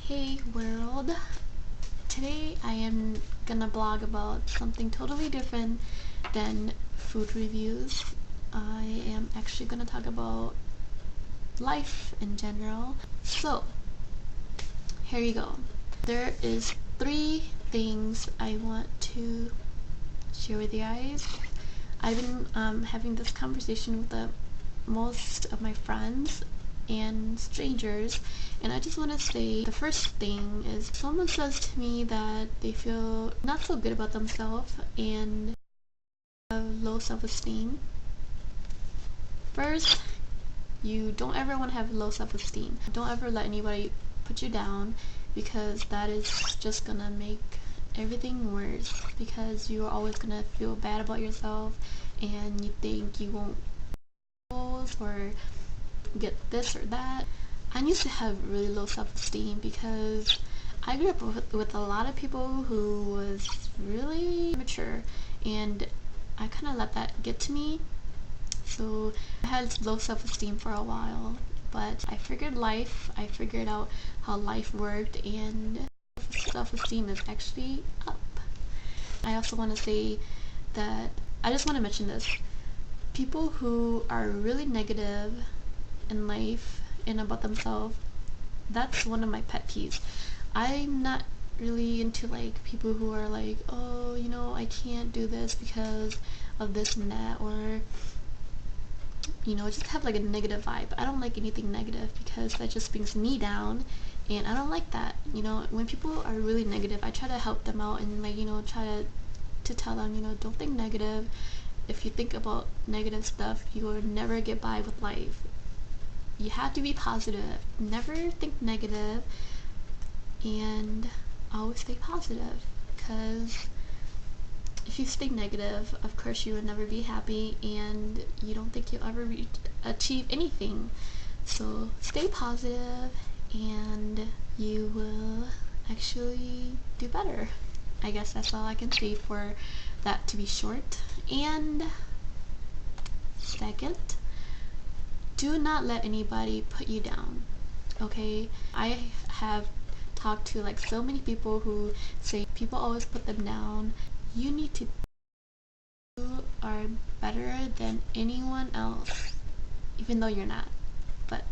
Hey world! Today I am gonna blog about something totally different than food reviews. I am actually gonna talk about life in general. So, here you go. There is 3 things I want to share with you guys. I've been having this conversation with most of my friends and strangers, and I just want to say the first thing is someone says to me that they feel not so good about themselves and have low self-esteem. First, you don't ever want to have low self-esteem. Don't ever let anybody put you down, because that is just gonna make everything worse, because you're always gonna feel bad about yourself and you think you won't or get this or that. I used to have really low self-esteem because I grew up with a lot of people who was really mature, and I kind of let that get to me. So I had low self-esteem for a while, but I figured out how life worked, and self-esteem is actually up. I also want to say that I just want to mention this. People who are really negative in life and about themselves, that's one of my pet peeves. I'm not really into like people who are like, oh, I can't do this because of this and that, or just have like a negative vibe. I don't like anything negative because that just brings me down, and I don't like that. When people are really negative, I try to help them out and try to tell them, don't think negative. If you think about negative stuff, you will never get by with life. You have to be positive. Never think negative, and always stay positive, because if you stay negative, of course you will never be happy, and you don't think you'll ever achieve anything. So stay positive and you will actually do better. I guess that's all I can say for that to be short. And second, do not let anybody put you down. Okay? I have talked to like so many people who say people always put them down. You need to you are better than anyone else, even though you're not. But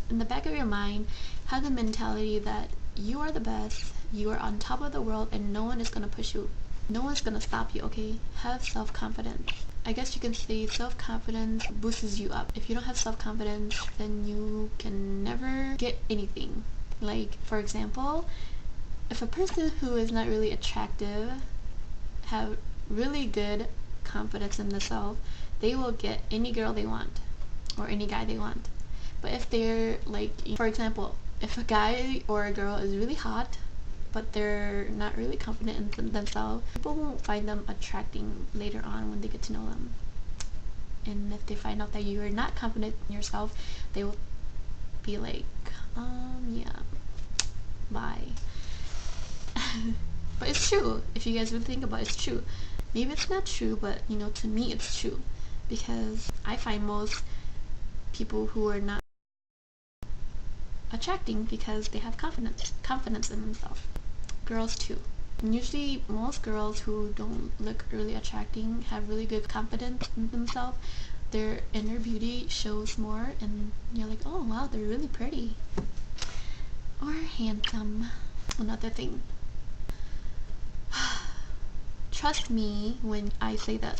in the back of your mind, have the mentality that you are the best, you are on top of the world, and no one is gonna push you. No one's gonna stop you, okay? Have self-confidence. I guess you can say self-confidence boosts you up. If you don't have self-confidence, then you can never get anything. Like, for example, if a person who is not really attractive have really good confidence in themselves, they will get any girl they want or any guy they want. But if they're like, for example, if a guy or a girl is really hot but they're not really confident in themselves, people won't find them attracting later on when they get to know them. And if they find out that you are not confident in yourself, they will be like, yeah, bye. But it's true. If you guys really think about it, it's true. Maybe it's not true, but to me it's true, because I find most people who are not attracting because they have confidence in themselves. Girls too. And usually most girls who don't look really attracting have really good confidence in themselves. Their inner beauty shows more, and you're like, oh wow, they're really pretty or handsome. Another thing, trust me when I say that.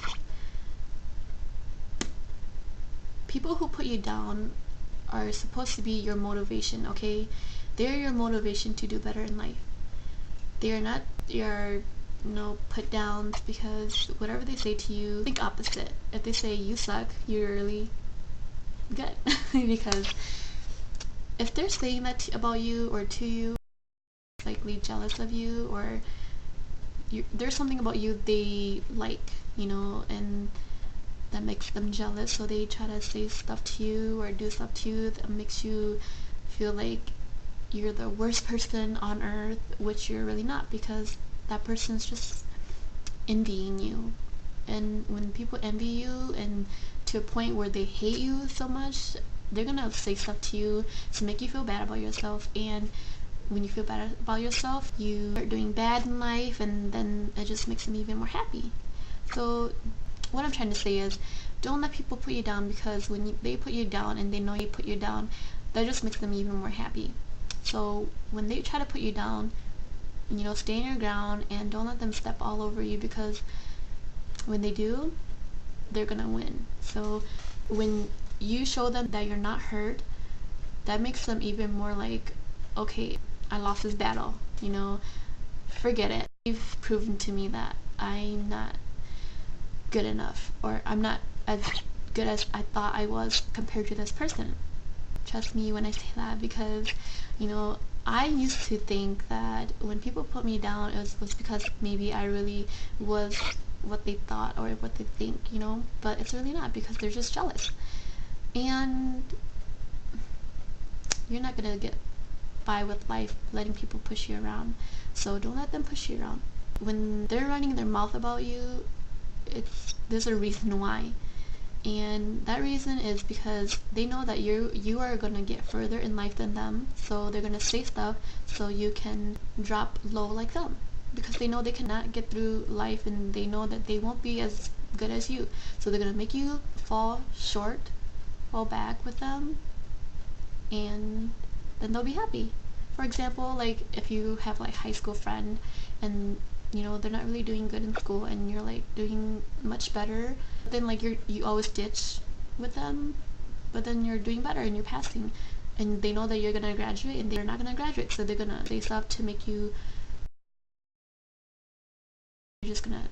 People who put you down are supposed to be your motivation, okay? They're your motivation to do better in life. They are not your put downs, because whatever they say to you, think opposite. If they say you suck, you're really good. Because if they're saying that about you or to you, likely jealous of you, or there's something about you they like, and that makes them jealous, so they try to say stuff to you or do stuff to you that makes you feel like you're the worst person on earth, which you're really not, because that person's just envying you. And when people envy you and to a point where they hate you so much, they're gonna say stuff to you to make you feel bad about yourself, and when you feel bad about yourself, you start doing bad in life, and then it just makes them even more happy. So what I'm trying to say is, don't let people put you down, because when they put you down and they know you put you down, that just makes them even more happy. So when they try to put you down, stay in your ground and don't let them step all over you, because when they do, they're gonna win. So when you show them that you're not hurt, that makes them even more like, okay, I lost this battle, forget it. You've proven to me that I'm not good enough, or I'm not as good as I thought I was compared to this person. Trust me when I say that, because I used to think that when people put me down, it was because maybe I really was what they thought or what they think, but it's really not, because they're just jealous. And you're not gonna get by with life letting people push you around. So don't let them push you around. When they're running their mouth about you, there's a reason why. And that reason is because they know that you are gonna get further in life than them, so they're gonna say stuff so you can drop low like them, because they know they cannot get through life, and they know that they won't be as good as you, so they're gonna make you fall short, fall back with them, and then they'll be happy. For example, like if you have like high school friend, and they're not really doing good in school, and you're like doing much better, but then like you always ditch with them, but then you're doing better and you're passing, and they know that you're gonna graduate and they're not gonna graduate, so they're gonna say stuff to make you, you're just gonna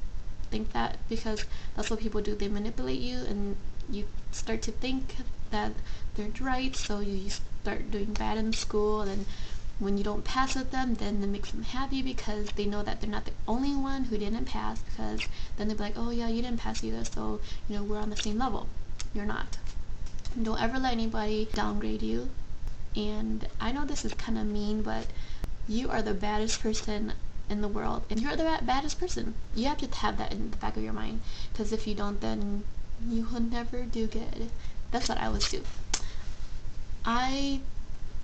think that, because that's what people do. They manipulate you, and you start to think that they're right, so you start doing bad in school, and then when you don't pass with them, then it makes them happy, because they know that they're not the only one who didn't pass, because then they'll be like, oh yeah, you didn't pass either, so we're on the same level. You're not. Don't ever let anybody downgrade you. And I know this is kind of mean, but you are the baddest person in the world, and you're the baddest person. You have to have that in the back of your mind, because if you don't, then you will never do good. That's what I always do. I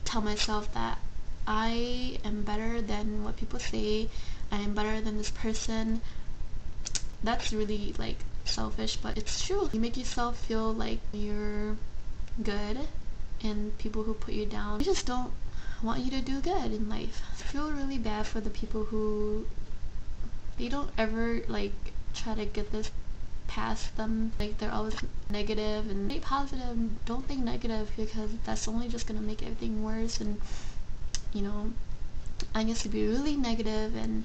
tell myself that I am better than what people say. I am better than this person. That's really like selfish, but it's true. You make yourself feel like you're good, and people who put you down, they just don't want you to do good in life. I feel really bad for the people who, they don't ever like try to get this past them. Like they're always negative, and stay positive. Don't think negative, because that's only just gonna make everything worse. And I used to be really negative, and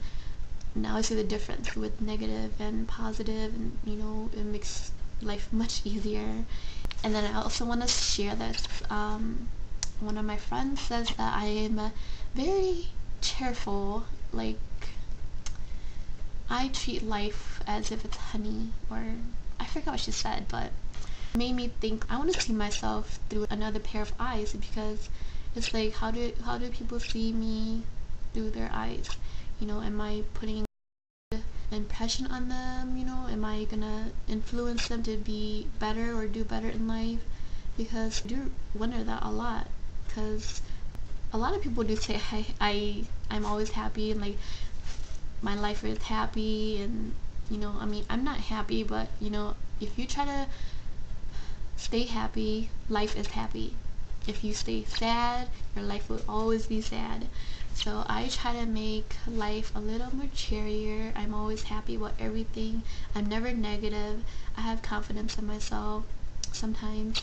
now I see the difference with negative and positive, and it makes life much easier. And then I also want to share this. One of my friends says that I am very cheerful, like I treat life as if it's honey, or I forgot what she said, but it made me think I want to see myself through another pair of eyes, because it's like, how do people see me through their eyes? Am I putting an impression on them? Am I gonna influence them to be better or do better in life? Because I do wonder that a lot, because a lot of people do say I'm always happy, and like my life is happy, and I'm not happy, but if you try to stay happy, life is happy. If you stay sad, your life will always be sad. So I try to make life a little more cheerier. I'm always happy about everything. I'm never negative. I have confidence in myself sometimes.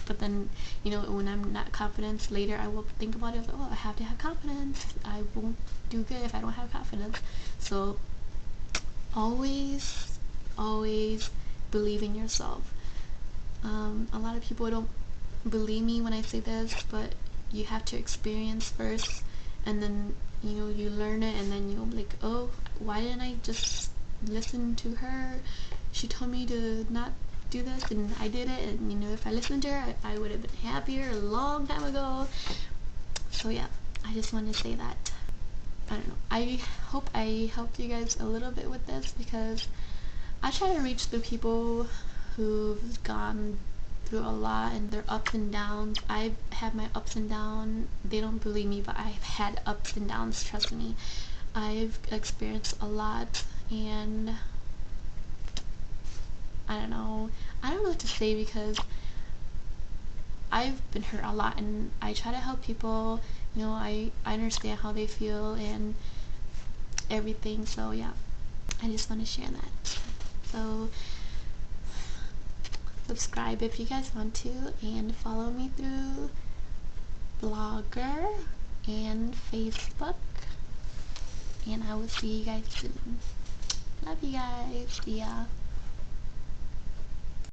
But then, when I'm not confident, later I will think about it. Oh, I have to have confidence. I won't do good if I don't have confidence. So always, always believe in yourself. A lot of people don't believe me when I say this, but you have to experience first, and then you learn it, and then you'll be like, oh, why didn't I just listen to her? She told me to not do this, and I did it, and if I listened to her, I would have been happier a long time ago. So yeah, I just want to say that. I don't know, I hope I helped you guys a little bit with this, because I try to reach the people who've gone through a lot and their ups and downs. I've had my ups and downs. They don't believe me, but I've had ups and downs, trust me. I've experienced a lot, and I don't know. I don't know what to say because I've been hurt a lot, and I try to help people. You know, I understand how they feel and everything, so yeah. I just want to share that. So subscribe if you guys want to, and follow me through Blogger and Facebook, and I will see you guys soon. Love you guys. See ya.